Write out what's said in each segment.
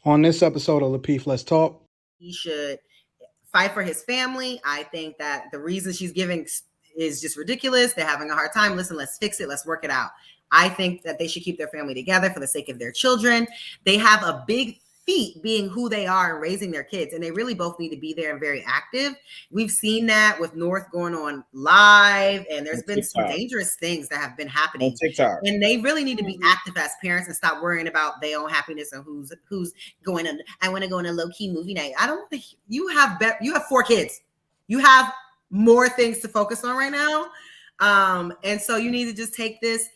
On this episode of Lapeef, Let's Talk. He should fight for his family. I think that the reason she's giving is just ridiculous. They're having a hard time. Listen, let's fix it. Let's work it out. I think that they should keep their family together for the sake of their children. They have a big feat being who they are and raising their kids, and they really both need to be there and very active. We've seen that with North going on live, and there's been some dangerous things that have been happening on TikTok, and they really need to be active as parents and stop worrying about their own happiness and who's going to. I want to go on a low-key movie night. I don't think you have 4 kids. You have more things to focus on right now. And so you need to just take this.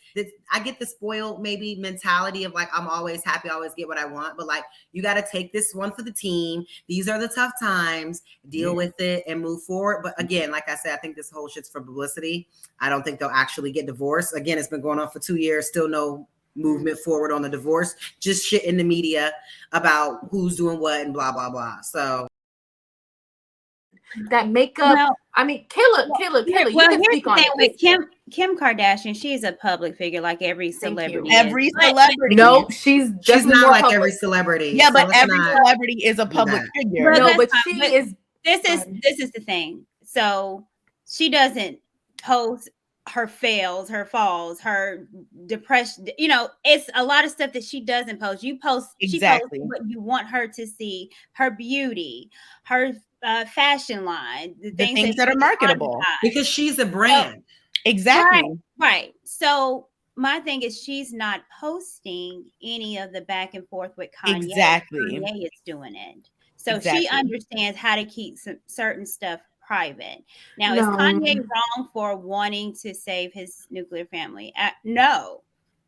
I get the spoiled maybe mentality of like, I'm always happy, I always get what I want, but like, you got to take this one for the team. These are the tough times, deal with it and move forward. But again, like I said, I think this whole shit's for publicity. I don't think they'll actually get divorced. Again, it's been going on for 2 years, still no movement forward on the divorce, just shit in the media about who's doing what and blah, blah, blah. So that makeup, well, I mean, killer. Well, you can speak on it. With Kim Kardashian, she's a public figure like every celebrity. Every celebrity. No, she's not like every celebrity. Yeah, but every celebrity is a public figure. No, but she is. This is the thing. So she doesn't post her fails, her falls, her depression. You know, it's a lot of stuff that she doesn't post. You post exactly she posts what you want her to see, her beauty, her fashion line, the things that are marketable, because she's a brand. So, exactly. Right. So my thing is she's not posting any of the back and forth with Kanye. Exactly. Kanye is doing it. So she understands how to keep some certain stuff private. Now, is Kanye wrong for wanting to save his nuclear family? No.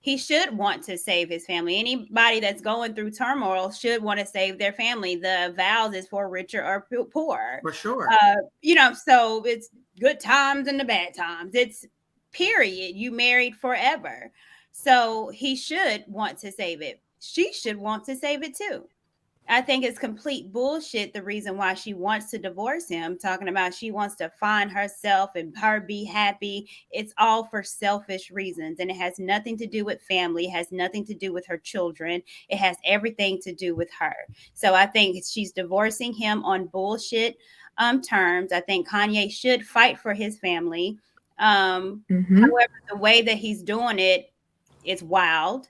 He should want to save his family. Anybody that's going through turmoil should want to save their family. The vows is for richer or poor. For sure. You know, so it's good times and the bad times. It's period. You married forever. So he should want to save it. She should want to save it too. I think it's complete bullshit. The reason why she wants to divorce him, talking about she wants to find herself and her be happy. It's all for selfish reasons. And it has nothing to do with family. It has nothing to do with her children. It has everything to do with her. So I think she's divorcing him on bullshit terms. I think Kanye should fight for his family. However, the way that he's doing it, it's wild.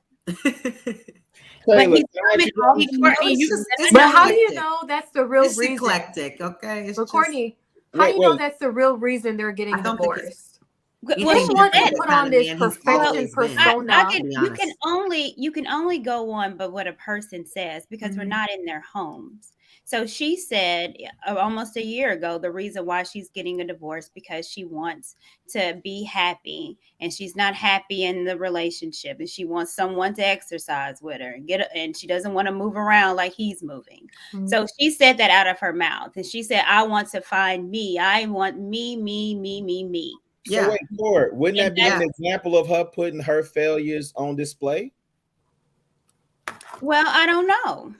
But how do you know that's the real reason? Eclectic, okay. But Courtney, how do you know that's the real reason they're getting divorced? Well, they want to put on this perfection persona. You can only go on but what a person says because we're not in their homes. So she said almost a year ago, the reason why she's getting a divorce because she wants to be happy and she's not happy in the relationship and she wants someone to exercise with her and she doesn't want to move around like he's moving. So she said that out of her mouth and she said, I want to find me. I want me. So wait, Lord, wouldn't that be an example of her putting her failures on display? Well, I don't know.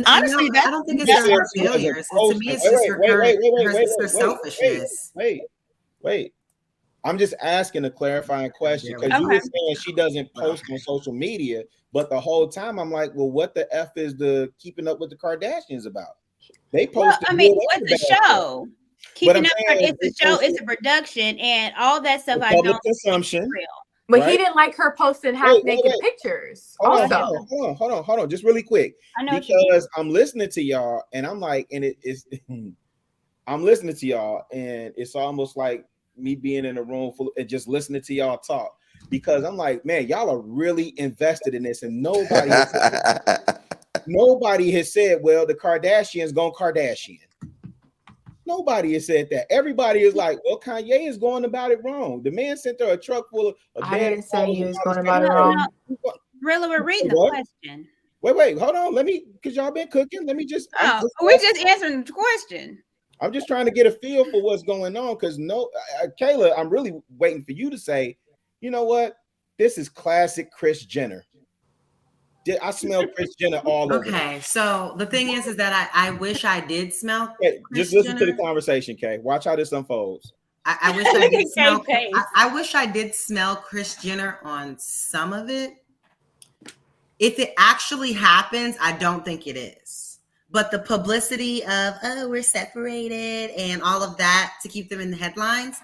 Honestly, I don't think it's her failures. To me, it's just her selfishness. Wait. I'm just asking a clarifying question because you were saying she doesn't post on social media, but the whole time I'm like, well, what the F is the keeping up with the Kardashians about? They post. Well, I mean, what's the show? Keeping up, it's a show, it's a production, and all that stuff. I don't consumption. Real. But he didn't like her posting half-naked pictures. Hold on, just really quick. I know because I'm listening to y'all, and I'm like, and I'm listening to y'all, and it's almost like me being in a room full and just listening to y'all talk. Because I'm like, man, y'all are really invested in this, and nobody has said, well, the Kardashians gone Kardashian. Nobody has said that. Everybody is like, well, Kanye is going about it wrong. The man sent her a truck full of I didn't say he was going about it wrong. Really, we're reading the question. Wait, hold on. Let me, because y'all been cooking. Let me just. We're just answering the question. I'm just trying to get a feel for what's going on because Kayla, I'm really waiting for you to say, you know what? This is classic Kris Jenner. I smell Kris Jenner all over. Okay, so the thing is that I wish I did smell. Just listen to the conversation, Kay. Watch how this unfolds. I wish I did smell. I wish I did smell Kris Jenner on some of it. if it actually happens, I don't think it is. But the publicity of, oh, we're separated and all of that to keep them in the headlines,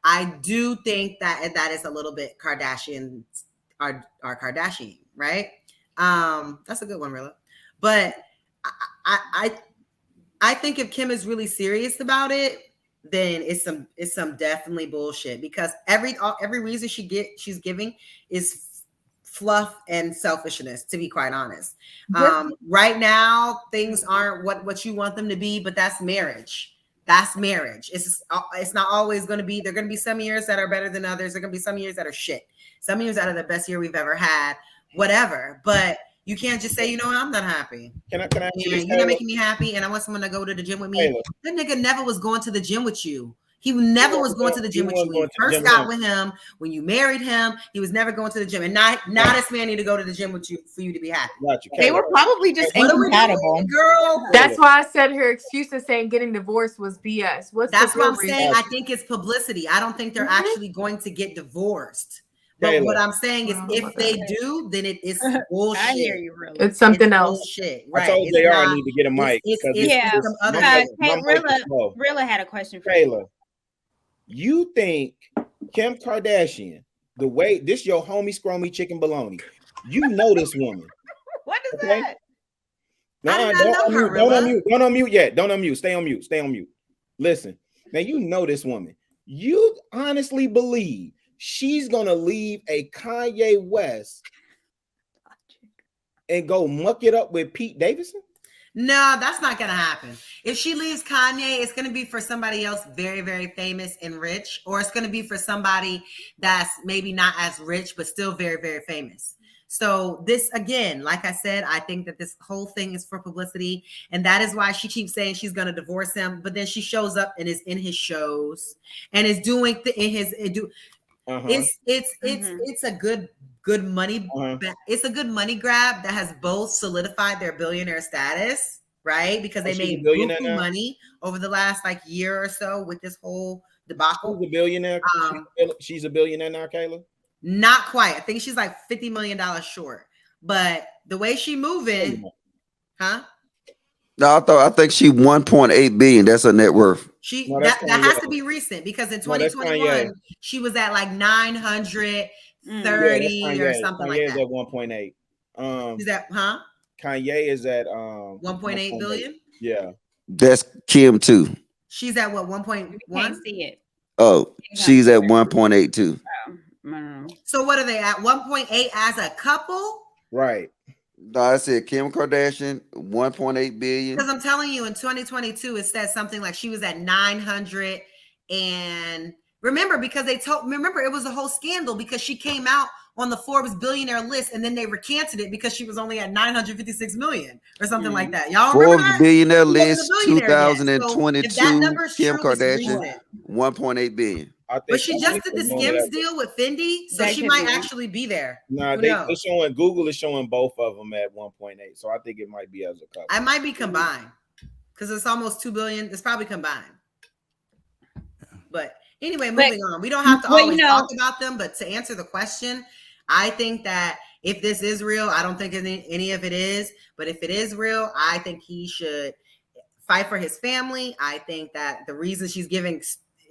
I do think that is a little bit Kardashian, our Kardashian, right? That's a good one, Rilla. But I think if Kim is really serious about it, then it's some definitely bullshit, because every reason she's giving is fluff and selfishness, to be quite honest. Right now things aren't what you want them to be, but that's marriage. That's marriage. It's not always going to be. There are going to be some years that are better than others. There are going to be some years that are shit. Some years that are the best year we've ever had, whatever. But you can't just say, you know what, I'm not happy. Can I you're not making me happy, and I want someone to go to the gym with me. Taylor. That nigga never was going to the gym with you. He never was going to the gym with you. When you first got with him, when you married him, he was never going to the gym. And now this man need to go to the gym with you for you to be happy. They were probably just incompatible. Girl. That's why I said her excuse of saying getting divorced was BS. That's what I'm saying. I think it's publicity. I don't think they're actually going to get divorced. But what I'm saying is, if they do, then it is bullshit. I hear you, really. It's something else. Bullshit. Right. I told JR I need to get a mic. Rilla had a question for Taylor. You think Kim Kardashian, the way this your homie scrummy chicken baloney, you know this woman. What is that? Don't unmute yet. Don't unmute. Stay on mute. Stay on mute. Listen, now you know this woman. You honestly believe she's gonna leave a Kanye West and go muck it up with Pete Davidson? No, that's not going to happen. If she leaves Kanye, it's going to be for somebody else very, very famous and rich, or it's going to be for somebody that's maybe not as rich, but still very, very famous. So this, again, like I said, I think that this whole thing is for publicity. And that is why she keeps saying she's going to divorce him. But then she shows up and is in his shows and is doing it's a good money. It's a good money grab that has both solidified their billionaire status, right? Because they made money over the last year or so with this whole debacle. Who's a billionaire? She's a billionaire now, Kayla? Not quite. I think she's like $50 million short. But the way she moving, huh? No, I think she 1.8 billion. That's her net worth. That has to be recent, because in 2021 she was at like 930 or something like that. Kanye's at 1.8. Is that Kanye is at 1.8 billion? Yeah. That's Kim too. She's at what, 1.1? Can't see it. Oh, she's at 1.82. So what are they at? 1.8 as a couple? Right. No, I said Kim Kardashian, 1.8 billion. Because I'm telling you, in 2022, it says something like she was at 900. And remember, because it was a whole scandal because she came out on the Forbes billionaire list, and then they recanted it because she was only at 956 million or something like that. Y'all remember Forbes billionaire list 2022. So Kim Kardashian, 1.8 billion. But she just did the Skims deal with Fendi, so she might actually be there. Nah, they're showing, Google is showing both of them at 1.8, so I think it might be as a couple. I might be combined because it's almost 2 billion. It's probably combined. But anyway, moving on. We don't have to always talk about them, but to answer the question, I think that if this is real, I don't think any of it is, but if it is real, I think he should fight for his family. I think that the reason she's giving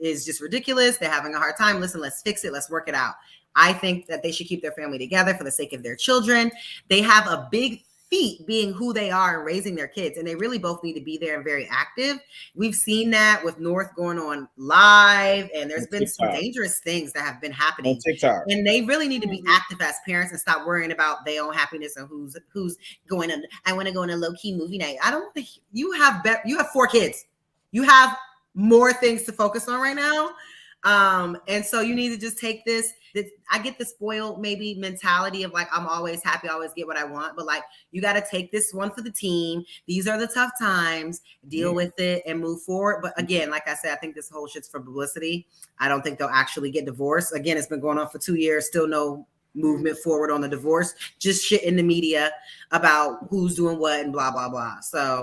is just ridiculous. They're having a hard time. Listen, let's fix it. Let's work it out. I think that they should keep their family together for the sake of their children. They have a big feat being who they are and raising their kids, and they really both need to be there and very active. We've seen that with North going on live, and there's been some dangerous things that have been happening on TikTok. And they really need to be active as parents and stop worrying about their own happiness and who's going to. I want to go on a low key movie night. I don't think you have 4 kids. You have more things to focus on right now. And so you need to just take this. I get the spoiled maybe mentality of like, I'm always happy, I always get what I want. But like, you got to take this one for the team. These are the tough times, deal with it and move forward. But again, like I said, I think this whole shit's for publicity. I don't think they'll actually get divorced. Again, it's been going on for 2 years. Still no movement forward on the divorce, just shit in the media about who's doing what and blah, blah, blah. So